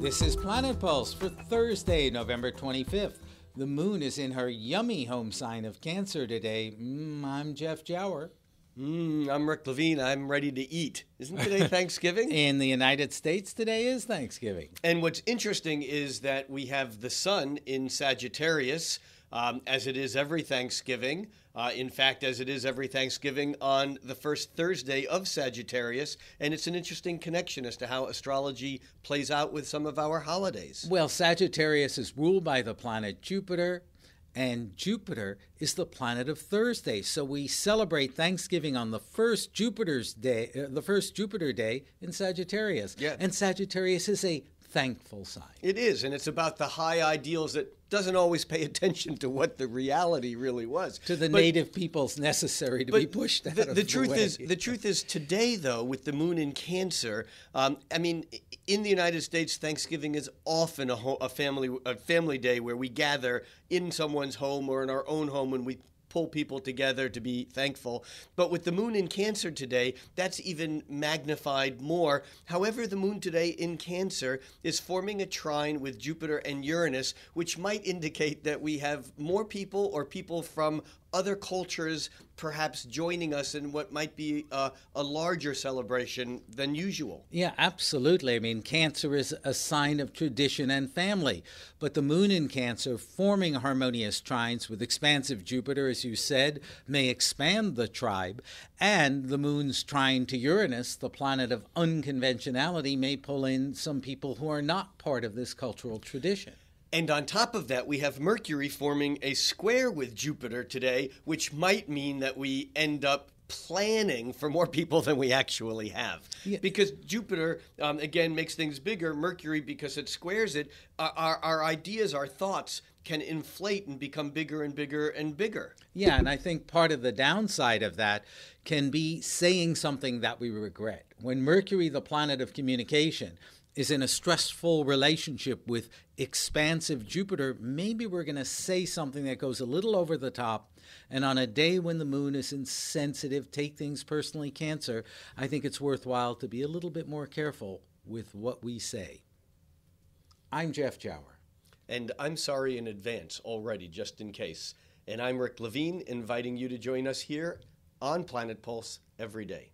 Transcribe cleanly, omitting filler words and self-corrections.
This is Planet Pulse for Thursday, November 25th. The moon is in her yummy home sign of Cancer today. I'm Jeff Jower. I'm Rick Levine. I'm ready to eat. Isn't today Thanksgiving? In the United States, today is Thanksgiving. And what's interesting is that we have the sun in Sagittarius, as it is every Thanksgiving. In fact, as it is every Thanksgiving on the first Thursday of Sagittarius. And it's an interesting connection as to how astrology plays out with some of our holidays. Well, Sagittarius is ruled by the planet Jupiter, and Jupiter is the planet of Thursday. So we celebrate Thanksgiving on the first Jupiter day in Sagittarius. Yeah. And Sagittarius is a thankful sign. It is, and it's about the high ideals that doesn't always pay attention to what the reality really was. To the native peoples necessary to be pushed out of the way. The truth is today, though, with the moon in Cancer, in the United States, Thanksgiving is often a family day where we gather in someone's home or in our own home and we pull people together to be thankful. But with the moon in Cancer today, that's even magnified more. However, the moon today in Cancer is forming a trine with Jupiter and Uranus, which might indicate that we have more people or people from other cultures perhaps joining us in what might be a larger celebration than usual. Yeah, absolutely. I mean, Cancer is a sign of tradition and family, but the moon in Cancer forming harmonious trines with expansive Jupiter, as you said, may expand the tribe, and the moon's trine to Uranus, the planet of unconventionality, may pull in some people who are not part of this cultural tradition. And on top of that, we have Mercury forming a square with Jupiter today, which might mean that we end up planning for more people than we actually have. Yeah. Because Jupiter, again, makes things bigger. Mercury, because it squares it, our ideas, our thoughts can inflate and become bigger and bigger and bigger. Yeah, and I think part of the downside of that can be saying something that we regret. When Mercury, the planet of communication, is in a stressful relationship with expansive Jupiter, maybe we're going to say something that goes a little over the top. And on a day when the moon is insensitive, take things personally, Cancer, I think it's worthwhile to be a little bit more careful with what we say. I'm Jeff Jower. And I'm sorry in advance already, just in case. And I'm Rick Levine, inviting you to join us here on Planet Pulse every day.